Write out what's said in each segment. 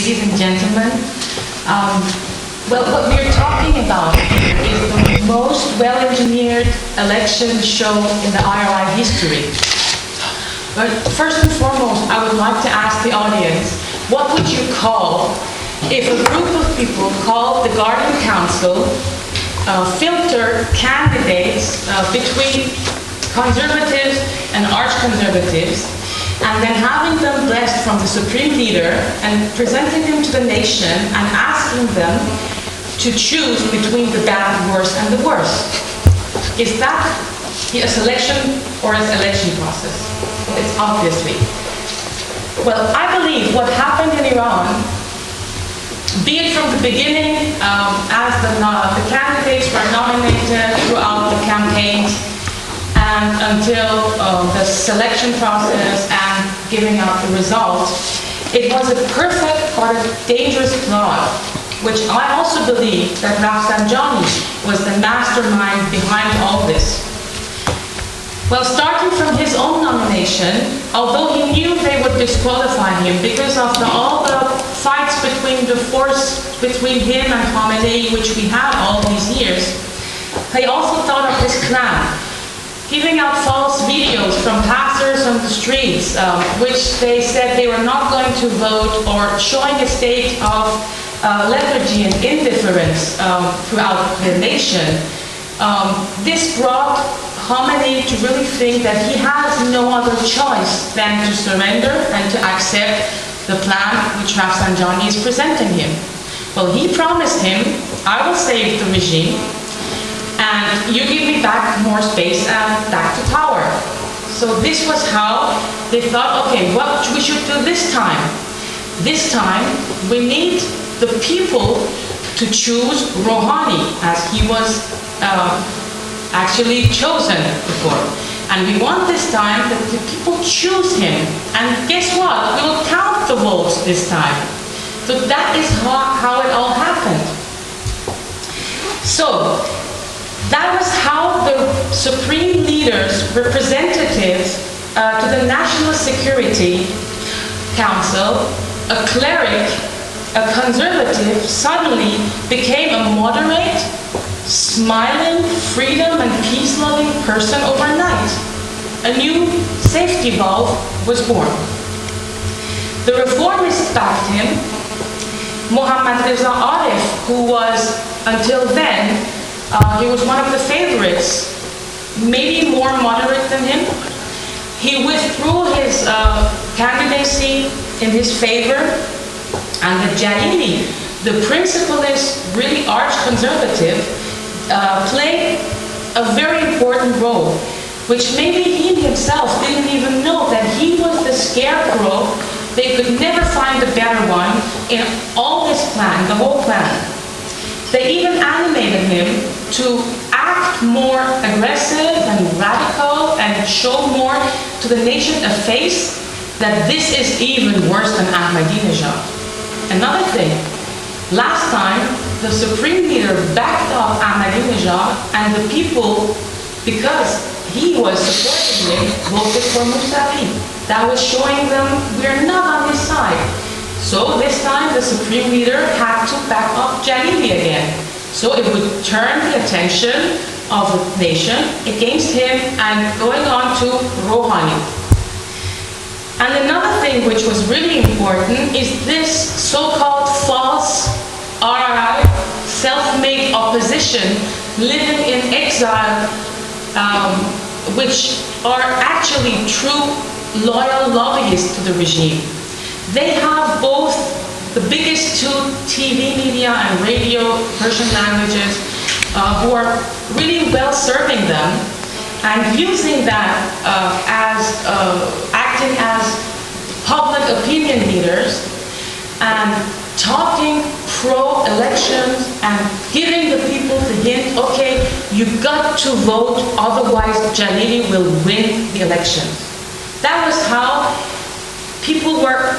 ladies and gentlemen. Well, what we're talking about is the most well-engineered election show in the IRI history. But first and foremost, I would like to ask the audience, what would you call if a group of people called the Guardian Council filter candidates between conservatives and arch-conservatives, and then having them blessed from the supreme leader and presenting them to the nation and asking them to choose between the bad, worst, and the worst? Is that a selection or an election process? It's obviously. Well, I believe what happened in Iran, be it from the beginning, as the candidates were nominated throughout the campaigns, and until the selection process and giving out the results, it was a perfect but a dangerous plot, which I also believe that Rafsanjani was the mastermind behind all this. Well, starting from his own nomination, although he knew they would disqualify him because of all the fights between the force between him and Khamenei, which we had all these years, they also thought of his clan, giving out false videos from pastors on the streets, which they said they were not going to vote, or showing a state of lethargy and indifference throughout the nation. This brought Khamenei to really think that he has no other choice than to surrender and to accept the plan which Rafsanjani is presenting him. Well, he promised him, I will save the regime, and you give me back more space and back to power. So this was how they thought, okay, what we should do this time? This time, we need the people to choose Rouhani, as he was actually chosen before. And we want this time that the people choose him. And guess what? We will count the votes this time. So that is how it all happened. So, that was how the supreme leaders, representatives to the National Security Council, a cleric, a conservative, suddenly became a moderate, smiling, freedom and peace-loving person overnight. A new safety valve was born. The reformists backed him. Mohammad Reza Arif, who was, until then, he was one of the favorites, maybe more moderate than him. He withdrew his candidacy in his favor, and the Jalili, the principalist, really arch-conservative, played a very important role, which maybe he himself didn't even know that he was the scarecrow. They could never find a better one in all this plan, the whole plan. They even animated him to act more aggressive and radical and show more to the nation a face that this is even worse than Ahmadinejad. Another thing, last time the supreme leader backed up Ahmadinejad, and the people, because he was supporting him, voted for Mousavi. That was showing them we're not on his side. So this time the supreme leader had to back up Jalili again. So it would turn the attention of the nation against him and going on to Rouhani. And another thing which was really important is this so-called false RRI, self-made opposition living in exile, which are actually true loyal lobbyists to the regime. They have both the biggest two TV media and radio Persian languages who are really well serving them and using that as acting as public opinion leaders and talking pro-elections and giving the people the hint, okay, you've got to vote, otherwise Jalili will win the elections. That was how people were,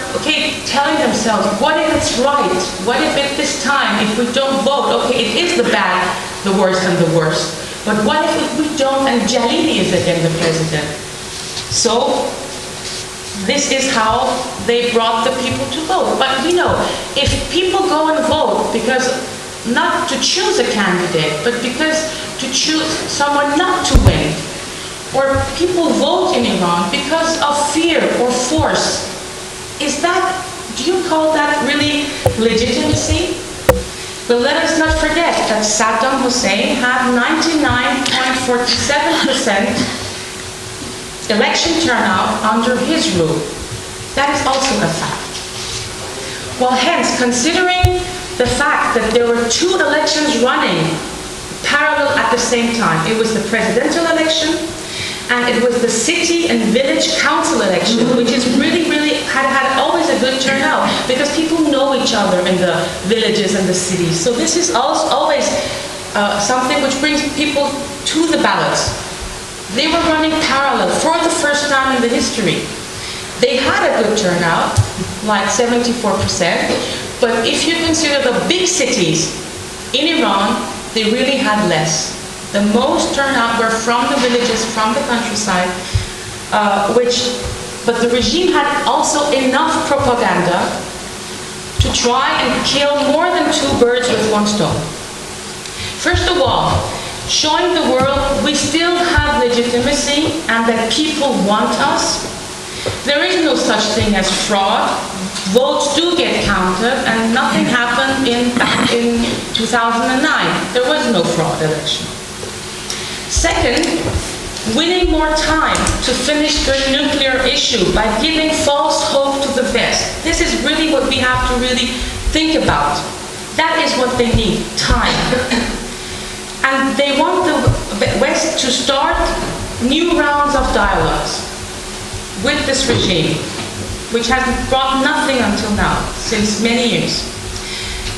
telling themselves, what if it's right? What if at this time, if we don't vote, it is the bad, the worst, and the worst. But what if we don't, and Jalili is again the president? So, this is how they brought the people to vote. But we know, go and vote because not to choose a candidate, but because to choose someone not to win. Or people vote in Iran because of fear or force. Do you call that really legitimacy? But let us not forget that Saddam Hussein had 99.47% election turnout under his rule. That is also a fact. Well, hence, considering the fact that there were two elections running parallel at the same time, it was the presidential election and it was the city and village council election, which is really had always a good turnout because people know each other in the villages and the cities. So this is always something which brings people to the ballots. They were running parallel for the first time in the history. They had a good turnout, like 74%, but if you consider the big cities in Iran, they really had less. The most turnout were from the villages, from the countryside, but the regime had also enough propaganda to try and kill more than two birds with one stone. First of all, showing the world we still have legitimacy and that people want us. There is no such thing as fraud. Votes do get counted, and nothing happened in 2009. There was no fraud election. Second, winning more time to finish the nuclear issue by giving false hope to the West. This is really what we have to really think about. That is what they need, time. And they want the West to start new rounds of dialogues with this regime, which has brought nothing until now, since many years.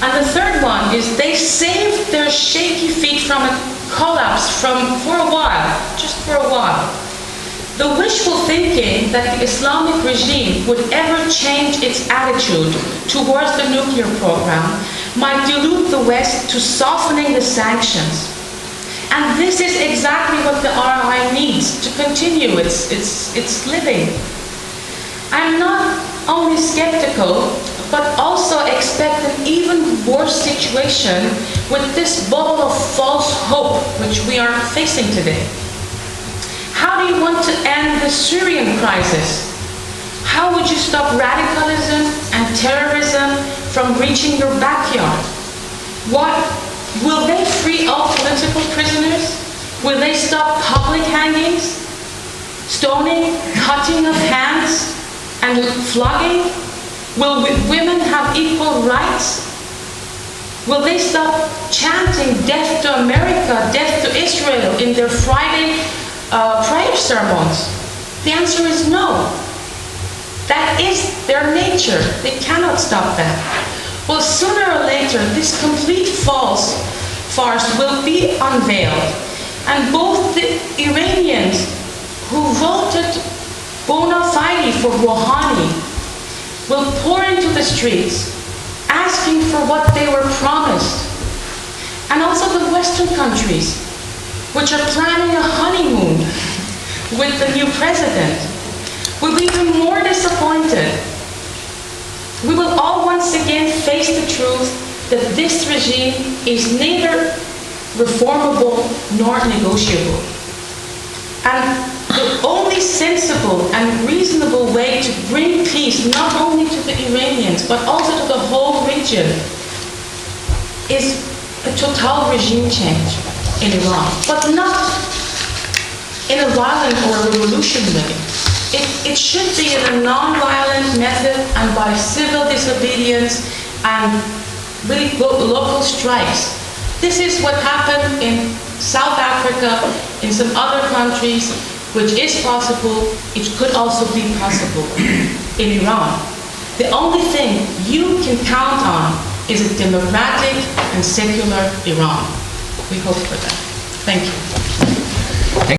And the third one is they saved their shaky feet from a collapse for a while, just for a while. The wishful thinking that the Islamic regime would ever change its attitude towards the nuclear program might delude the West to softening the sanctions. And this is exactly what the RI needs to continue its living. I'm not only skeptical, but also expect an even worse situation with this bubble of false hope which we are facing today. How do you want to end the Syrian crisis? How would you stop radicalism and terrorism from reaching your backyard? Will they free all political prisoners? Will they stop public hangings, stoning, cutting of hands, and flogging? Will women have equal rights? Will they stop chanting death to America, death to Israel in their Friday prayer sermons? The answer is no. That is their nature. They cannot stop that. Well, sooner or later, this complete farce will be unveiled. And both the Iranians who voted bona fide for Rouhani will pour into the streets, asking for what they were promised. And also the Western countries, which are planning a honeymoon with the new president, will be even more disappointed. We will all once again face the truth that this regime is neither reformable nor negotiable. And the only sensible and reasonable way to bring peace, not only to the Iranians, but also to the whole region, is a total regime change in Iran, but not in a violent or revolution way. It should be in a non-violent method and by civil disobedience and really local strikes. This is what happened in South Africa, in some other countries, which is possible. It could also be possible in Iran. The only thing you can count on is a democratic and secular Iran. We hope for that. Thank you.